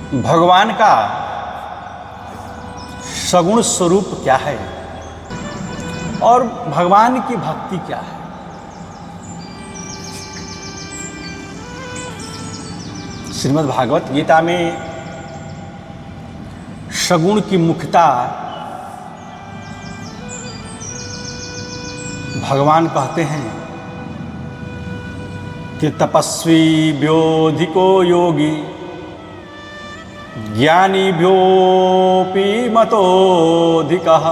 भगवान का सगुण स्वरूप क्या है और भगवान की भक्ति क्या है। श्रीमद् भागवत गीता में सगुण की मुख्यता भगवान कहते हैं कि तपस्वी व्योधिको योगी ज्ञानीभ्योऽपि मतोऽधिकः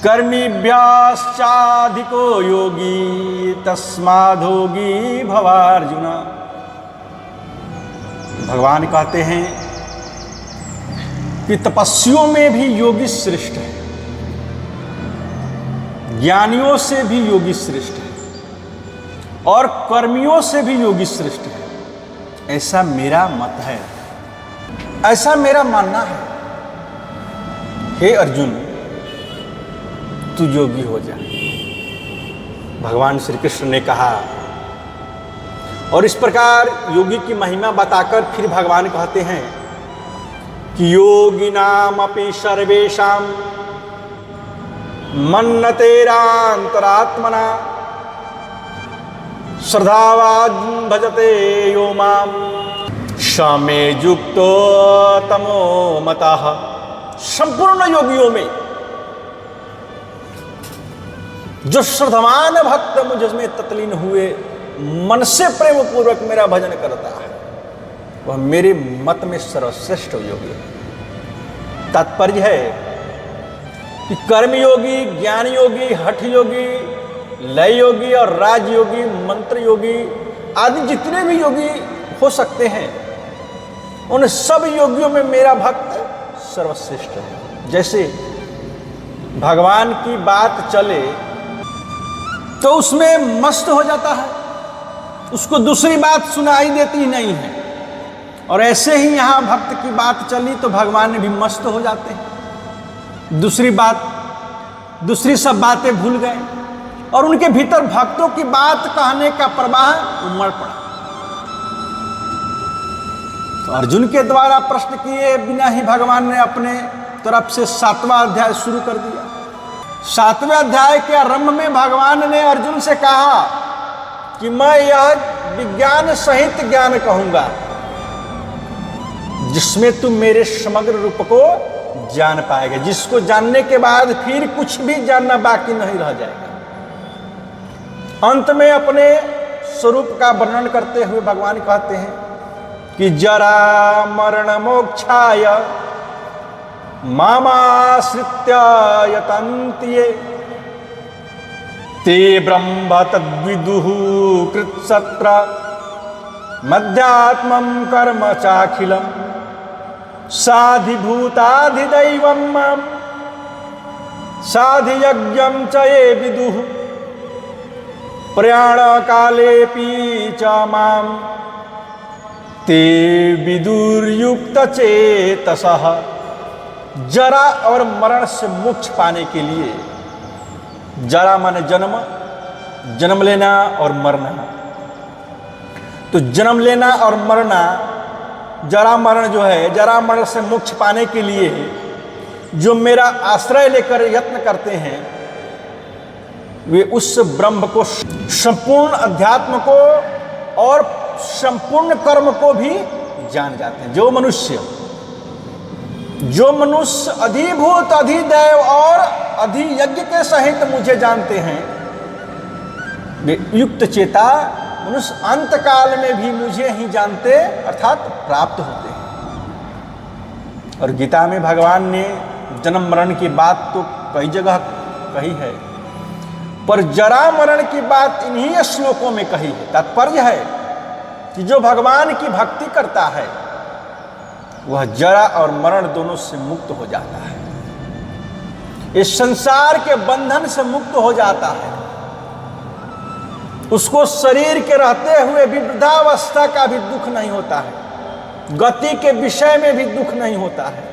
कर्मिभ्यश्चाधिको योगी तस्माद्योगी भवार्जुन। भगवान कहते हैं कि तपस्वियों में भी योगी श्रेष्ठ है, ज्ञानियों से भी योगी श्रेष्ठ है और कर्मियों से भी योगी श्रेष्ठ है। ऐसा मेरा मत है, ऐसा मेरा मानना है। हे अर्जुन, तू योगी हो जा। भगवान श्री कृष्ण ने कहा और इस प्रकार योगी की महिमा बताकर फिर भगवान कहते हैं कि योगिनामपि सर्वेषां मन्नतेरान्तरात्मना श्रद्धावान् भजते यो मां समे युक्तो तमो मतः। संपूर्ण योगियों में जो श्रद्धावान भक्त मुझमें तत्लीन हुए मन से प्रेम पूर्वक मेरा भजन करता है वह मेरे मत में सर्वश्रेष्ठ योगी है। तात्पर्य है कि कर्म योगी, ज्ञान योगी, हठ योगी, लय योगी और राज योगी, मंत्र योगी आदि जितने भी योगी हो सकते हैं उन सब योगियों में मेरा भक्त सर्वश्रेष्ठ है। जैसे भगवान की बात चले तो उसमें मस्त हो जाता है, उसको दूसरी बात सुनाई देती नहीं है। और ऐसे ही यहाँ भक्त की बात चली तो भगवान भी मस्त हो जाते हैं, दूसरी सब बातें भूल गए और उनके भीतर भक्तों की बात कहने का प्रवाह उमड़ पड़ा। तो अर्जुन के द्वारा प्रश्न किए बिना ही भगवान ने अपने तरफ से 7वां अध्याय शुरू कर दिया। 7वें अध्याय के आरंभ में भगवान ने अर्जुन से कहा कि मैं यह विज्ञान सहित ज्ञान कहूंगा जिसमें तुम मेरे समग्र रूप को जान पाएगा, जिसको जानने के बाद फिर कुछ भी जानना बाकी नहीं रह जाएगा। अंत में अपने स्वरूप का वर्णन करते हुए भगवान कहते हैं कि जरा मरण मोक्षाय मामाश्रित्य यतन्ति ये ते ब्रह्म तद्विदुः कृत्सत्र मध्यात्मं कर्म चाखिलम् साधिभूताधिदैवं मां साधियज्ञं च ये विदुः प्रयाणकालेऽपि च मां ते विदुर्युक्तचेतसः। जरा और मरण से मोक्ष पाने के लिए, जरा माने जन्म, जन्म लेना और मरना। तो जन्म लेना और मरना, जरा मरण जो है, जरा मरण से मोक्ष पाने के लिए जो मेरा आश्रय लेकर यत्न करते हैं वे उस ब्रह्म को, संपूर्ण अध्यात्म को और संपूर्ण कर्म को भी जान जाते हैं। जो मनुष्य अधिभूत अधिदैव और अधियज्ञ के सहित मुझे जानते हैं वे युक्त चेता मनुष्य अंत काल में भी मुझे ही जानते अर्थात प्राप्त होते हैं। और गीता में भगवान ने जन्म मरण की बात तो कई जगह कही है, पर जरा मरण की बात इन्हीं श्लोकों में कही है। तात्पर्य है कि जो भगवान की भक्ति करता है वह जरा और मरण दोनों से मुक्त हो जाता है, इस संसार के बंधन से मुक्त हो जाता है। उसको शरीर के रहते हुए भी वृद्धावस्था का भी दुख नहीं होता है, गति के विषय में भी दुख नहीं होता है,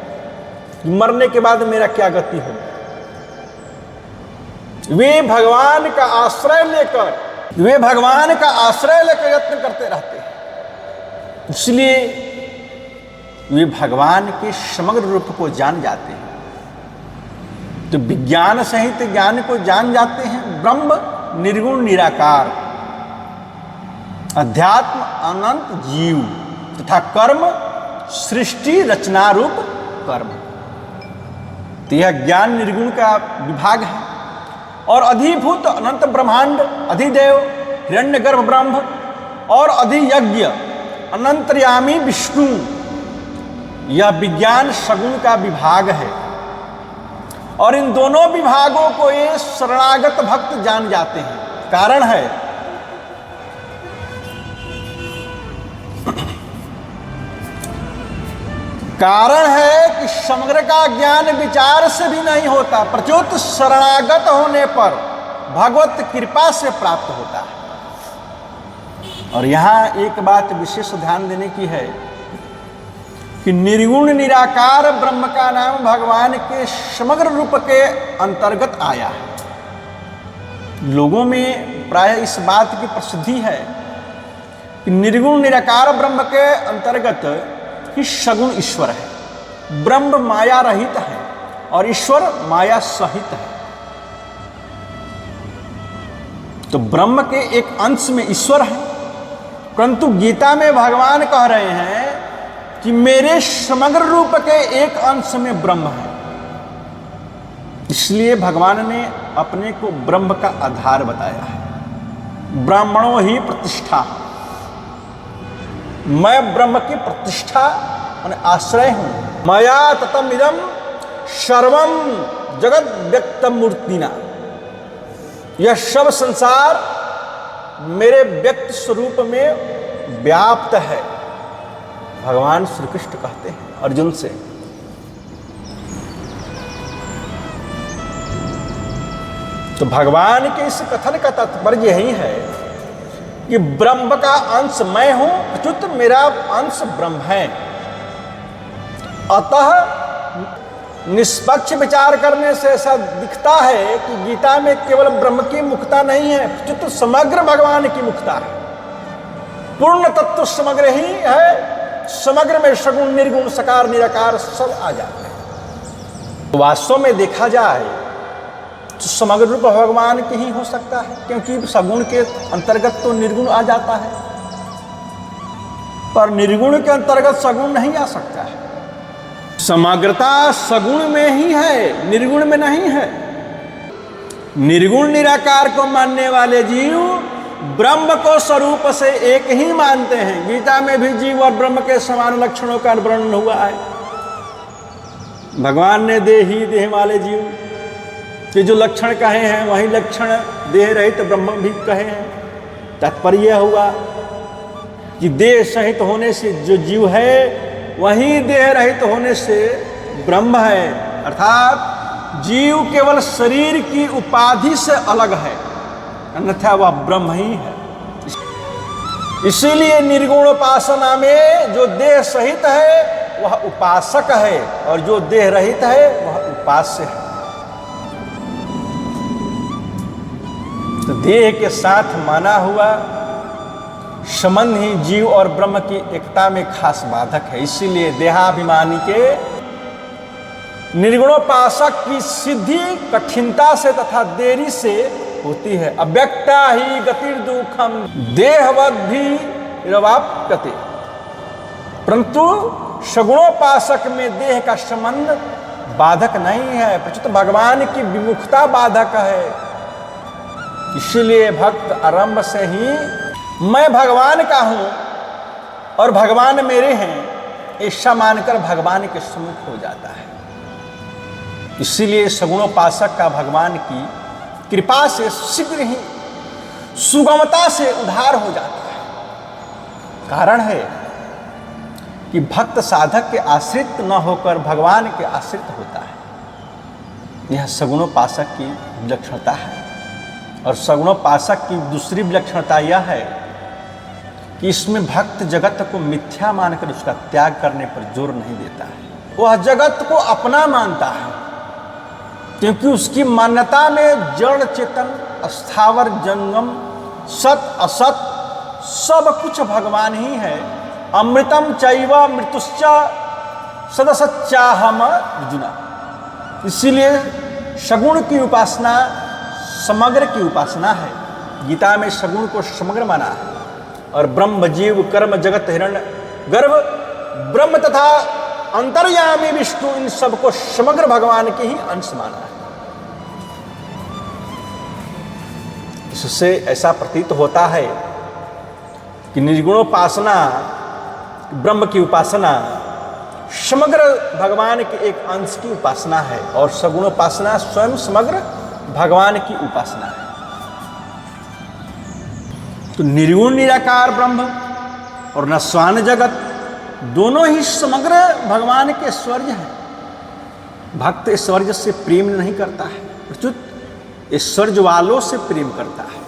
मरने के बाद मेरा क्या गति होगी। वे भगवान का आश्रय लेकर यत्न करते रहते हैं। इसलिए वे भगवान के समग्र रूप को जान जाते हैं। तो विज्ञान सहित ज्ञान को जान जाते हैं। ब्रह्म निर्गुण निराकार, अध्यात्म अनंत जीव तथा कर्म सृष्टि रचना रूप कर्म। तो यह ज्ञान निर्गुण का विभाग है। और अधिभूत अनंत ब्रह्मांड, अधिदेव हिरण्यगर्भ ब्रह्म और अधियज्ञ अनंतर्यामी विष्णु, यह विज्ञान सगुण का विभाग है। और इन दोनों विभागों को ये शरणागत भक्त जान जाते हैं। कारण है कि समग्र का ज्ञान विचार से भी नहीं होता, प्रत्युत शरणागत होने पर भगवत कृपा से प्राप्त होता है। और यहां एक बात विशेष ध्यान देने की है कि निर्गुण निराकार ब्रह्म का नाम भगवान के समग्र रूप के अंतर्गत आया है। लोगों में प्राय इस बात की प्रसिद्धि है कि निर्गुण निराकार ब्रह्म के अंतर्गत ही सगुण ईश्वर है। ब्रह्म माया रहित है और ईश्वर माया सहित है। तो ब्रह्म के एक अंश में ईश्वर है, परंतु गीता में भगवान कह रहे हैं कि मेरे समग्र रूप के एक अंश में ब्रह्म है। इसलिए भगवान ने अपने को ब्रह्म का आधार बताया है। ब्राह्मणों ही प्रतिष्ठा, मैं ब्रह्म की प्रतिष्ठा और आश्रय हूं। मया ततम इदम सर्वम जगत व्यक्त मूर्तिना, यह सब संसार मेरे व्यक्त स्वरूप में व्याप्त है। भगवान श्री कृष्ण कहते हैं अर्जुन से। तो भगवान के इस कथन का तात्पर्य यही है कि ब्रह्म का अंश मैं हूं, प्रत्युत मेरा अंश ब्रह्म है। अतः निष्पक्ष विचार करने से ऐसा दिखता है कि गीता में केवल ब्रह्म की मुक्ता नहीं है, प्रत्युत समग्र भगवान की मुक्ता है। पूर्ण तत्व समग्र ही है। समग्र में सगुण निर्गुण सकार निराकार सब आ जाते हैं। तो वास्तव में देखा जाए तो समग्र रूप भगवान के ही हो सकता है, क्योंकि सगुण के अंतर्गत तो निर्गुण आ जाता है, पर निर्गुण के अंतर्गत सगुण नहीं आ सकता है। समग्रता सगुण में ही है, निर्गुण में नहीं है। निर्गुण निराकार को मानने वाले जीव ब्रह्म को स्वरूप से एक ही मानते हैं। गीता में भी जीव और ब्रह्म के समान लक्षणों का वर्णन हुआ है। भगवान ने देही देह वाले जीव के जो लक्षण कहे हैं वही लक्षण देह रहित ब्रह्म भी कहे हैं। तात्पर्य हुआ कि देह सहित होने से जो जीव है वही देह रहित होने से ब्रह्म है। अर्थात जीव केवल शरीर की उपाधि से अलग है, अन्यथा वह ब्रह्म ही है। इसीलिए निर्गुण उपासना में जो देह सहित है वह उपासक है और जो देह रहित है वह उपास्य है। तो देह के साथ माना हुआ संबंध ही जीव और ब्रह्म की एकता में खास बाधक है। इसीलिए देहाभिमानी के निर्गुणोपासक की सिद्धि कठिनता से तथा देरी से होती है। अव्यक्ता ही गतिर दुखम देहवद भी रवाप्यते, परंतु सगुणोपासक में देह का संबंध बाधक नहीं है, प्रचित भगवान की विमुखता बाधक है। इसीलिए भक्त आरंभ से ही मैं भगवान का हूं और भगवान मेरे हैं ऐसा मानकर भगवान के सम्मुख हो जाता है। इसीलिए सगुणोपासक का भगवान की कृपा से शीघ्र ही सुगमता से उद्धार हो जाता है। कारण है कि भक्त साधक के आश्रित न होकर भगवान के आश्रित होता है। यह सगुणोपासक की विलक्षणता है। और सगुणोपासक की दूसरी विलक्षणता यह है कि इसमें भक्त जगत को मिथ्या मानकर उसका त्याग करने पर जोर नहीं देता है। वह जगत को अपना मानता है, क्योंकि उसकी मान्यता में जड़ चेतन स्थावर जंगम सत असत सब कुछ भगवान ही है। अमृतम चैव मृत्युश्च सदसच्चाहम अर्जुना। इसीलिए सगुण की उपासना समग्र की उपासना है। गीता में सगुण को समग्र माना है और ब्रह्म जीव कर्म जगत हिरण्य गर्भ ब्रह्म तथा अंतर्यामी विष्णु इन सबको समग्र भगवान के ही अंश माना है। इससे ऐसा प्रतीत होता है कि निर्गुणोपासना ब्रह्म की उपासना समग्र भगवान के एक अंश की उपासना है और सगुणोपासना स्वयं समग्र भगवान की उपासना है। तो निर्गुण निराकार ब्रह्म और नश्वान जगत दोनों ही समग्र भगवान के ऐश्वर्य हैं। भक्त ऐश्वर्य से प्रेम नहीं करता है, प्रत्युत ऐश्वर्य वालों से प्रेम करता है।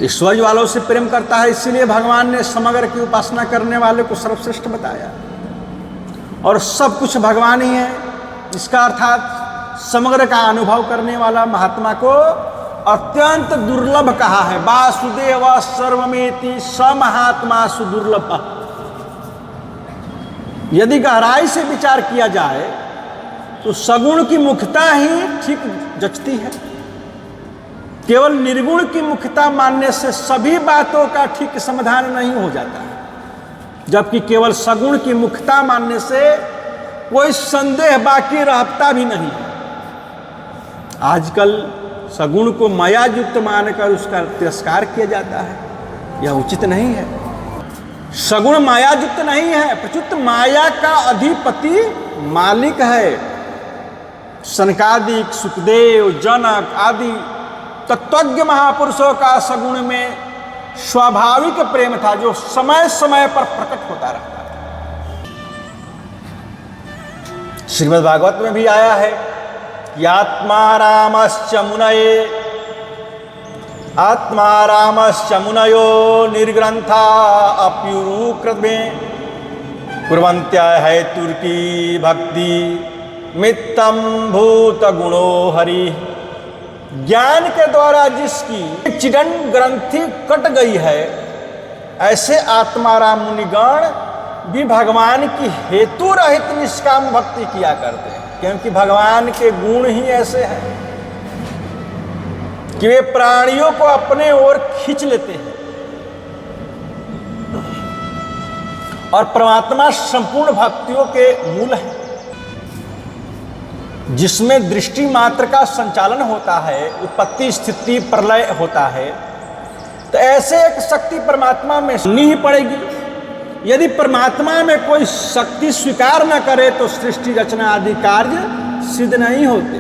ऐश्वर्य वालों से प्रेम करता है, इसीलिए भगवान ने समग्र की उपासना करने वाले को सर्वश्रेष्ठ बताया। और सब कुछ भगवान ही है, इसका अर्थात समग्र का अनुभव करने वाला महात्मा को अत्यंत दुर्लभ कहा है। वासुदेव सर्वमेति स महात्मा सुदुर्लभ। यदि गहराई से विचार किया जाए तो सगुण की मुख्यता ही ठीक जचती है। केवल निर्गुण की मुख्यता मानने से सभी बातों का ठीक समाधान नहीं हो जाता है, जबकि केवल सगुण की मुख्यता मानने से कोई संदेह बाकी रहता भी नहीं है। आजकल सगुण को मायायुक्त मानकर उसका तिरस्कार किया जाता है, यह उचित नहीं है। सगुण मायायुक्त नहीं है, प्रत्युत माया का अधिपति मालिक है। सनकादिक सुखदेव जनक आदि तत्वज्ञ महापुरुषों का सगुण में स्वाभाविक प्रेम था, जो समय समय पर प्रकट होता रहता था। श्रीमद् भागवत में भी आया है कि आत्मा रामश्च मुनयो निर्ग्रंथा अप्युरुकृतमे कुर्वन्त्या है तुर्की भक्ति मित्तम भूत गुणो हरि। ज्ञान के द्वारा जिसकी चिरन ग्रंथि कट गई है, ऐसे आत्माराम मुनिगण भी भगवान की हेतु रहित निष्काम भक्ति किया करते हैं, क्योंकि भगवान के गुण ही ऐसे हैं कि वे प्राणियों को अपने ओर खींच लेते हैं। और परमात्मा संपूर्ण भक्तियों के मूल है, जिसमें दृष्टि मात्र का संचालन होता है, उत्पत्ति स्थिति प्रलय होता है। तो ऐसे एक शक्ति परमात्मा में सुननी ही पड़ेगी। यदि परमात्मा में कोई शक्ति स्वीकार न करे तो सृष्टि रचना आदि कार्य सिद्ध नहीं होते।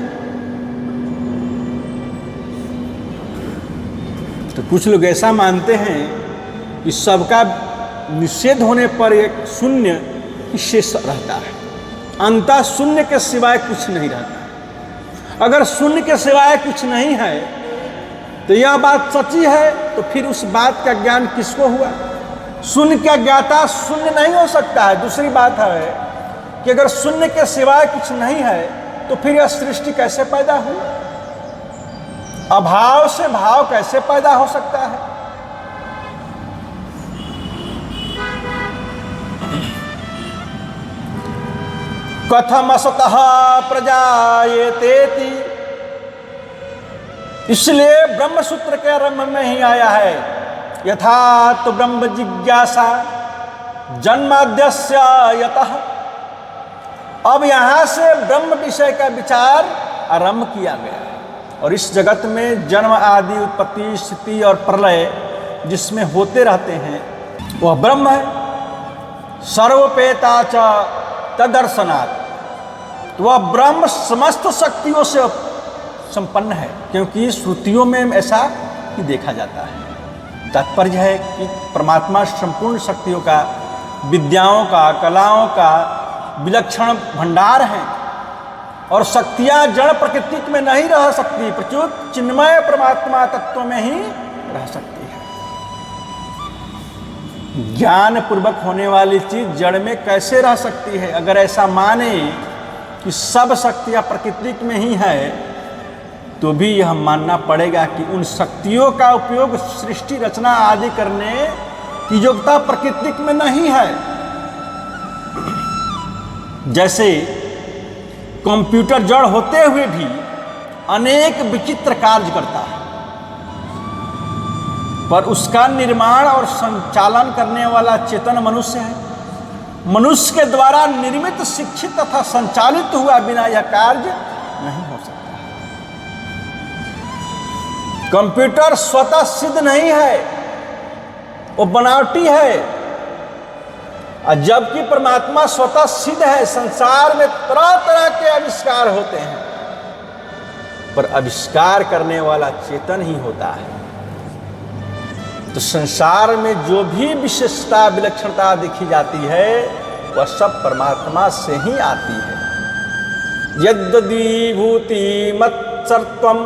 तो कुछ लोग ऐसा मानते हैं कि सबका निषेध होने पर एक शून्य ही शेष रहता है, अंतः शून्य के सिवाय कुछ नहीं रहता। अगर शून्य के सिवाय कुछ नहीं है तो यह बात सच्ची है, तो फिर उस बात का ज्ञान किसको हुआ? शून्य का ज्ञाता शून्य नहीं हो सकता है। दूसरी बात है कि अगर शून्य के सिवाय कुछ नहीं है तो फिर यह सृष्टि कैसे पैदा हुई? अभाव से भाव कैसे पैदा हो सकता है? कथम असतः प्रजायेतेति। इसलिए ब्रह्म सूत्र के आरंभ में ही आया है, यथा तो ब्रह्म जिज्ञासा जन्माद्यस्य यतः। अब यहां से ब्रह्म विषय का विचार आरंभ किया गया और इस जगत में जन्म आदि उत्पत्ति स्थिति और प्रलय जिसमें होते रहते हैं वह ब्रह्म है। सर्वपेता च तदर्शनात्, वह ब्रह्म समस्त शक्तियों से संपन्न है, क्योंकि श्रुतियों में ऐसा ही देखा जाता है। तात्पर्य है कि परमात्मा संपूर्ण शक्तियों का, विद्याओं का, कलाओं का विलक्षण भंडार है और शक्तियां जड़ प्रकृति में नहीं रह सकती, प्रत्युत चिन्मय परमात्मा तत्व में ही रह सकती है। ज्ञान पूर्वक होने वाली चीज जड़ में कैसे रह सकती है? अगर ऐसा माने कि सब शक्तियां प्रकृति में ही है, तो भी यह मानना पड़ेगा कि उन शक्तियों का उपयोग सृष्टि रचना आदि करने कि योग्यता प्रकृति में नहीं है। जैसे कंप्यूटर जड़ होते हुए भी अनेक विचित्र कार्य करता है, पर उसका निर्माण और संचालन करने वाला चेतन मनुष्य है। मनुष्य के द्वारा निर्मित, शिक्षित तथा संचालित हुआ बिना यह कार्य नहीं हो सकता। कंप्यूटर स्वतः सिद्ध नहीं है, वो बनावटी है, और जबकि परमात्मा स्वतः सिद्ध है। संसार में तरह तरह के आविष्कार होते हैं, पर आविष्कार करने वाला चेतन ही होता है। तो संसार में जो भी विशेषता, विलक्षणता दिखी जाती है, वह सब परमात्मा से ही आती है। यद्यदीभूति मत्सर्त्वं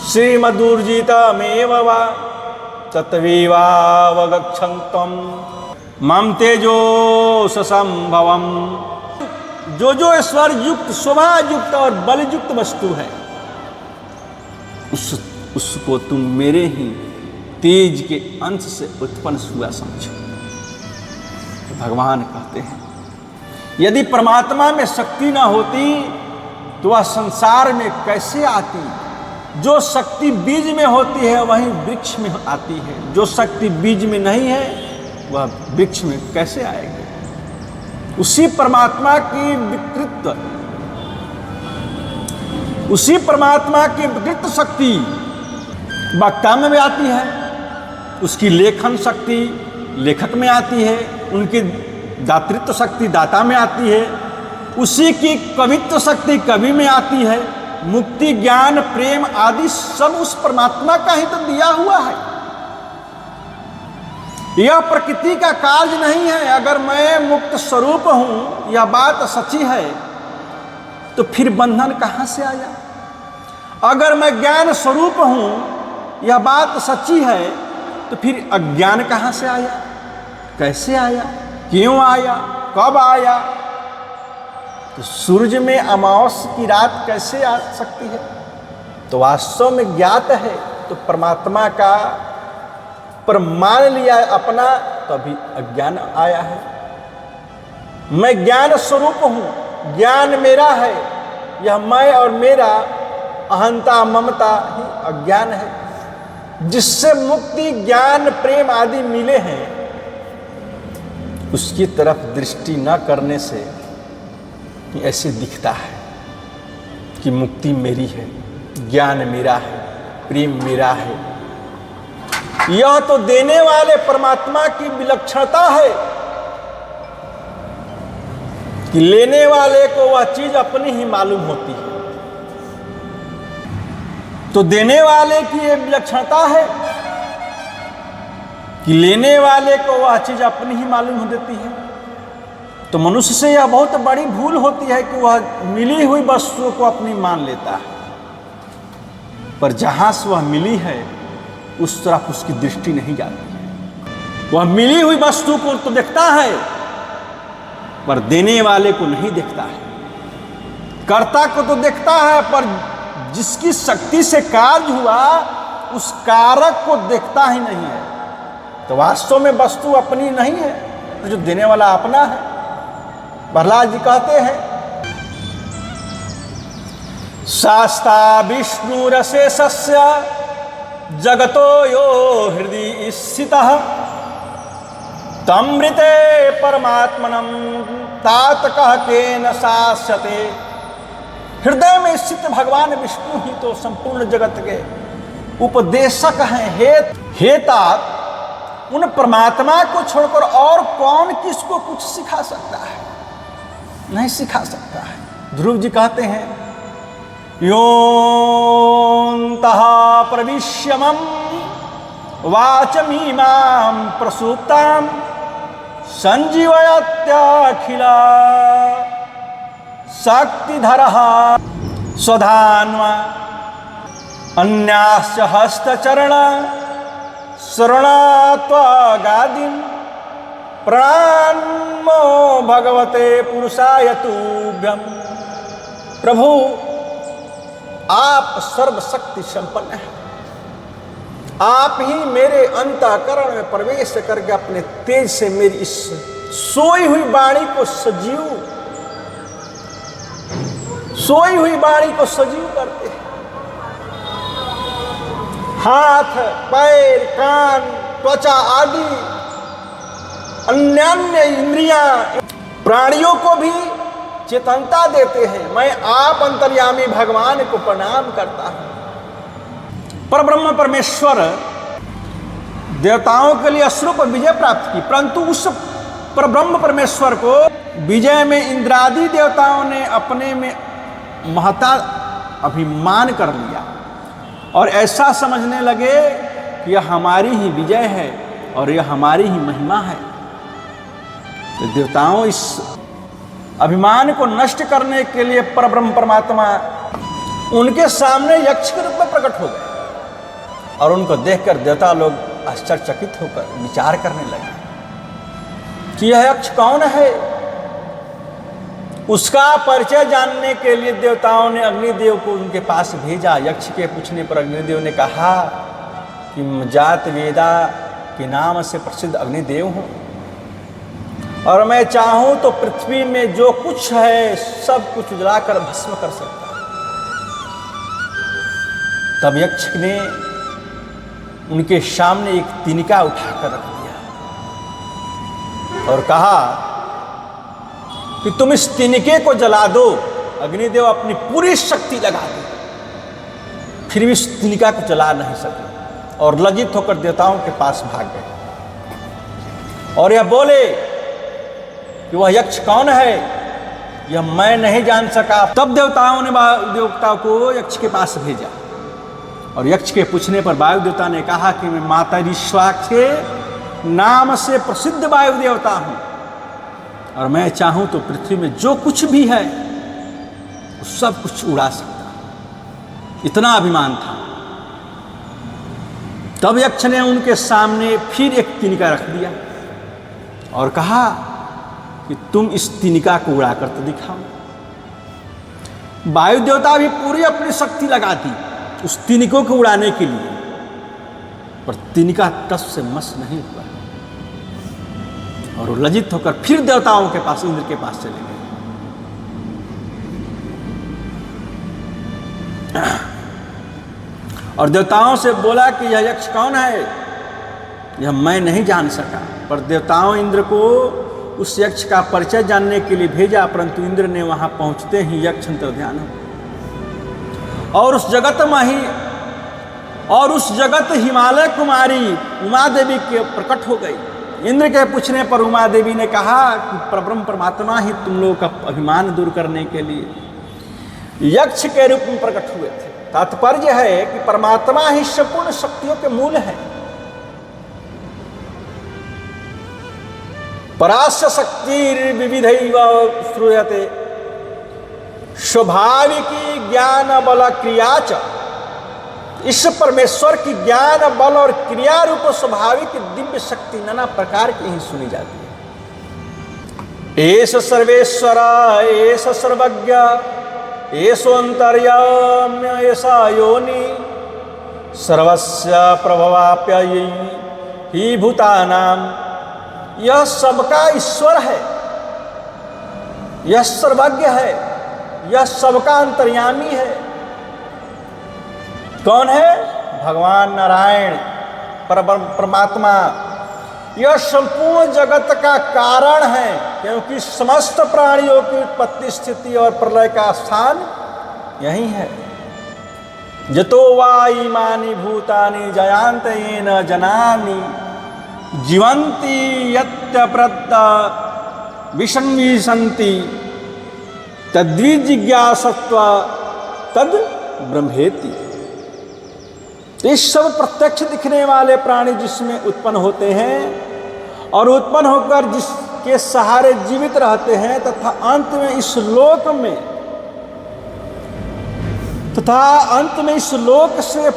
श्रीमदूर्जितमेव वा तत्वीवावगच्छन्तं मम तेजो ससंभवम्। जो ईश्वर युक्त, शोभा युक्त और बल युक्त वस्तु है, उसको तुम मेरे ही तेज के अंश से उत्पन्न हुआ समझो। भगवान कहते हैं, यदि परमात्मा में शक्ति ना होती तो वह संसार में कैसे आती। जो शक्ति बीज में होती है वही वृक्ष में आती है, जो शक्ति बीज में नहीं है वह वृक्ष में कैसे आएगी। उसी परमात्मा की विकृत शक्ति वक्ता में आती है, उसकी लेखन शक्ति लेखक में आती है, उनकी दातृत्व शक्ति दाता में आती है, उसी की कवित्व शक्ति कवि में आती है। मुक्ति, ज्ञान, प्रेम आदि सब उस परमात्मा का ही तो दिया हुआ है। यह प्रकृति का कार्य नहीं है। अगर मैं मुक्त स्वरूप हूं, यह बात सच्ची है, तो फिर बंधन कहां से आया। अगर मैं ज्ञान स्वरूप हूं, यह बात सच्ची है, तो फिर अज्ञान कहां से आया, कैसे आया, क्यों आया, कब आया। तो सूरज में अमावस्या की रात कैसे आ सकती है। तो वास्तव में ज्ञात है तो परमात्मा का पर मान लिया अपना, तभी अज्ञान आया है। मैं ज्ञान स्वरूप हूं, ज्ञान मेरा है। यह मैं और मेरा अहंता ममता ही अज्ञान है। जिससे मुक्ति, ज्ञान, प्रेम आदि मिले हैं, उसकी तरफ दृष्टि न करने से ऐसे दिखता है कि मुक्ति मेरी है, ज्ञान मेरा है, प्रेम मेरा है। यह तो देने वाले परमात्मा की विलक्षणता है कि लेने वाले को वह चीज अपनी ही मालूम होती है। तो देने वाले की यह विलक्षणता है कि लेने वाले को वह चीज अपनी ही मालूम हो देती है। तो मनुष्य से यह बहुत बड़ी भूल होती है कि वह मिली हुई वस्तुओं को अपनी मान लेता है, पर जहां से वह मिली है उस तरफ उसकी दृष्टि नहीं जाती है। वह मिली हुई वस्तु को तो देखता है, पर देने वाले को नहीं देखता है। कर्ता को तो देखता है, पर जिसकी शक्ति से कार्य हुआ उस कारक को देखता ही नहीं है। तो वास्तव में वस्तु अपनी नहीं है, तो जो देने वाला अपना है। प्रहलाद जी कहते हैं, शास्ता विष्णु रसेशस्य जगतो यो हृदय स्थितः तमृते परमात्मनं तात कह केन शास्यते। हृदय में स्थित भगवान विष्णु ही तो संपूर्ण जगत के उपदेशक हैं। हेतात, उन परमात्मा को छोड़कर और कौन किसको कुछ सिखा सकता है, नहीं सिखा सकता है। ध्रुव जी कहते हैं, योऽन्तः प्रविश्य मम वाचमीमां प्रसूप्तां संजीवयत्यखिला शक्तिधरः स्वधान्वा अन्याश्च हस्तचरण शरणात्वगादिं प्राणमो भगवते पुरुषाय तुभ्यं। प्रभु, आप सर्वशक्ति संपन्न हैं, आप ही मेरे अंतःकरण में प्रवेश करके अपने तेज से मेरी इस सोई हुई वाणी को सजीव करते हैं। हाथ, पैर, कान, त्वचा आदि अन्य इंद्रियां प्राणियों को भी चेतनता देते हैं। मैं आप अंतर्यामी भगवान को प्रणाम करता हूं। परब्रह्म परमेश्वर देवताओं के लिए असुरों पर विजय प्राप्त की, परंतु उस परब्रह्म परमेश्वर को विजय में इंद्रादि देवताओं ने अपने में महता अभिमान कर लिया और ऐसा समझने लगे कि यह हमारी ही विजय है और यह हमारी ही महिमा है। तो देवताओं इस अभिमान को नष्ट करने के लिए परब्रह्म परमात्मा उनके सामने यक्ष के रूप में प्रकट हो गए और उनको देखकर देवता लोग आश्चर्यचकित होकर विचार करने लगे कि यह यक्ष कौन है। उसका परिचय जानने के लिए देवताओं ने अग्निदेव को उनके पास भेजा। यक्ष के पूछने पर अग्निदेव ने कहा कि जात वेदा के नाम से प्रसिद्ध अग्निदेव हूं और मैं चाहूं तो पृथ्वी में जो कुछ है सब कुछ जलाकर भस्म कर सकता हूं। तब यक्ष ने उनके सामने एक तिनका उठाकर रख दिया और कहा कि तुम इस तिनके को जला दो। अग्निदेव अपनी पूरी शक्ति लगा दी, फिर भी इस तिनका को जला नहीं सके और लज्जित होकर देवताओं के पास भाग गए और यह बोले कि वह यक्ष कौन है, यह मैं नहीं जान सका। तब देवताओं ने देवता को यक्ष के पास भेजा और यक्ष के पूछने पर वायु देवता ने कहा कि मैं माता ऋष्वा के नाम से प्रसिद्ध वायु देवता हूं और मैं चाहूं तो पृथ्वी में जो कुछ भी है वो सब कुछ उड़ा सकता हूं। इतना अभिमान था। तब यक्ष ने उनके सामने फिर एक तिनका रख दिया और कहा कि तुम इस तिनका को उड़ाकर तो दिखाओ। वायु देवता भी पूरी अपनी शक्ति लगा दी उस तिनकों को उड़ाने के लिए, पर तिनका टस से मस नहीं हुआ और वो लज्जित होकर फिर देवताओं के पास, इंद्र के पास चले गए। और देवताओं से बोला कि यह यक्ष कौन है, यह मैं नहीं जान सका। पर देवताओं इंद्र को उस यक्ष का परिचय जानने के लिए भेजा, परंतु इंद्र ने वहां पहुंचते ही यक्ष अंतर्ध्यान हो और उस जगत हिमालय कुमारी उमा देवी के प्रकट हो गई। इंद्र के पूछने पर उमा देवी ने कहा कि परब्रह्म परमात्मा ही तुम लोगों का अभिमान दूर करने के लिए यक्ष के रूप में प्रकट हुए थे। तात्पर्य है कि परमात्मा ही संपूर्ण शक्तियों के मूल है। परास्य शक्ति विविधैव श्रूयते स्वाभाविकी ज्ञान बल क्रिया च। इस परमेश्वर की ज्ञान बल और क्रिया रूप स्वाभाविक दिव्य शक्ति नाना प्रकार की ही सुनी जाती है। एष सर्वेश्वर, एष सर्वज्ञ, एषो अंतर्याम्य, एषा योनि, सर्वस्य प्रभवाप्ययी ही भूतानां। यह सबका ईश्वर है, यह सर्वज्ञ है, यह सबका अंतर्यामी है। कौन है? भगवान नारायण परमात्मा। यह संपूर्ण जगत का कारण है, क्योंकि समस्त प्राणियों की उत्पत्ति, स्थिति और प्रलय का स्थान यही है। जतो वा इमानि भूतानि जयांत येन जनानि जीवन्ति यत्यप्रत्य विसंविशन्ति तद्विजिज्ञासत्व तद ब्रह्मेति। ये सब प्रत्यक्ष दिखने वाले प्राणी जिसमें उत्पन्न होते हैं और उत्पन्न होकर जिसके सहारे जीवित रहते हैं तथा अंत में इस लोक से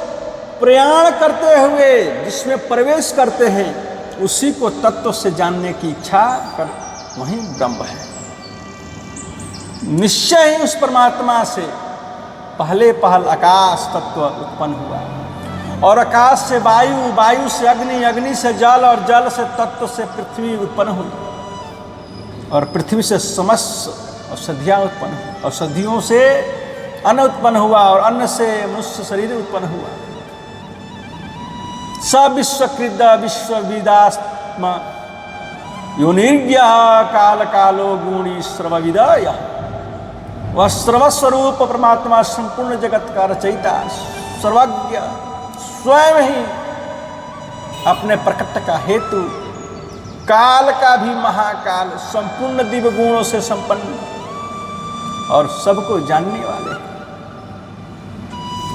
प्रयाण करते हुए जिसमें प्रवेश करते हैं, उसी को तत्व से जानने की इच्छा कर वही ब्रह्म है। निश्चय ही उस परमात्मा से पहले आकाश तत्व उत्पन्न हुआ और आकाश से वायु, वायु से अग्नि, अग्नि से जल और जल से तत्व से पृथ्वी उत्पन्न हुई और पृथ्वी से समस्त औषधियाँ उत्पन्न हुई, औषधियों से अन्न उत्पन्न हुआ और अन्न से मनुष्य शरीर उत्पन्न हुआ। स विश्वकृत विश्वविदात्मा योनिर्ज्ञ काल कालो गुणी सर्वविदय। वह सर्वस्वरूप परमात्मा संपूर्ण जगत का रचयिता सर्वज्ञ स्वयं ही अपने प्रकट का हेतु, काल का भी महाकाल, संपूर्ण दिव्य गुणों से संपन्न और सबको जानने वाले।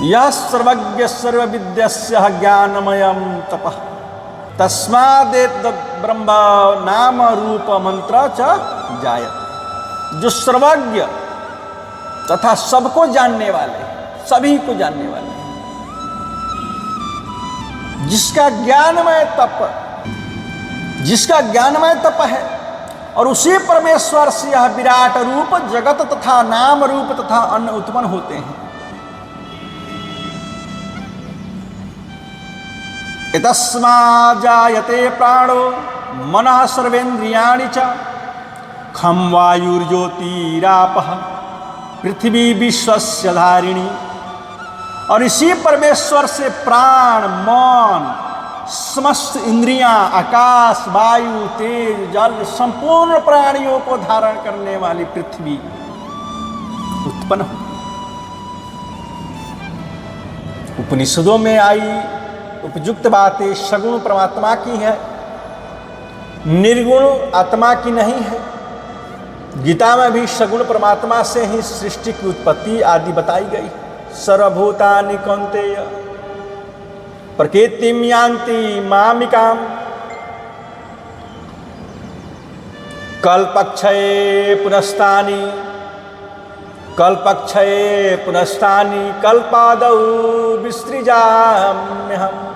यह सर्वज्ञ सर्वविद्यस्य ज्ञानमयम तपः तस्मादेत ब्रह्म नाम रूप मंत्र च जायत। जो सर्वज्ञ तथा सबको जानने वाले, सभी को जानने वाले, जिसका ज्ञानमय तप है और उसी परमेश्वर से यह विराट रूप जगत तथा नाम रूप तथा अन्न उत्पन्न होते हैं। इतस्मा जायते प्राणो मनः सर्वेन्द्रियाणि च खं वायुर्ज्योतिरापः पृथ्वी विश्वस्य धारिणी। और इसी परमेश्वर से प्राण, मन, समस्त इंद्रियां, आकाश, वायु, तेज, जल, संपूर्ण प्राणियों को धारण करने वाली पृथ्वी उत्पन्न हुई। उपनिषदों में आई उपयुक्त बातें सगुण परमात्मा की है, निर्गुण आत्मा की नहीं है। गीता में भी सगुण परमात्मा से ही सृष्टि की उत्पत्ति आदि बताई गई। सर्वभूतानि कौन्तेय प्रकृतिं यान्ति मामिकाम् कल्पक्षये पुनस्तानि कल्पादौ विसृजाम्यहम्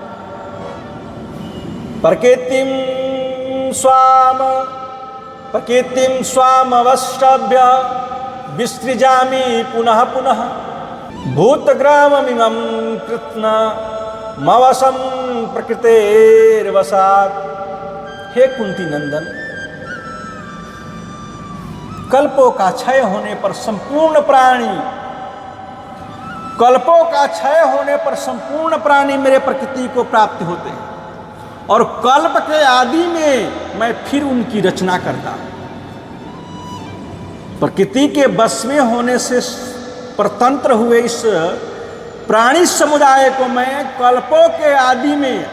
प्रकृतिं स्वामवष्टभ्य विसृजामि पुनः पुनः भूतग्राममिमं कृत्स्नमवसं प्रकृतेर्वशात्। हे कुंती नंदन, कल्पों का क्षय होने पर संपूर्ण प्राणी मेरे प्रकृति को प्राप्त होते हैं और कल्प के आदि में मैं फिर उनकी रचना करता हूं। प्रकृति के बस में होने से परतंत्र हुए इस प्राणी समुदाय को मैं कल्पों के आदि में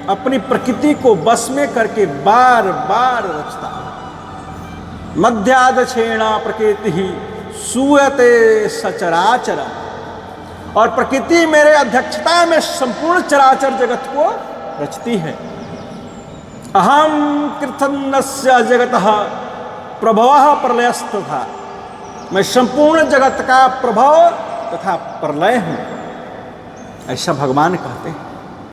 अपनी प्रकृति को बस में करके बार बार रचता हूं। मध्यादक्षेणा प्रकृति ही सूयते सचराचर। और प्रकृति मेरे अध्यक्षता में संपूर्ण चराचर जगत को रचती है। अहम कृतन्नस्य जगतः प्रभवः प्रलयस्तथा। मैं संपूर्ण जगत का प्रभव तथा प्रलय हूं, ऐसा भगवान कहते हैं।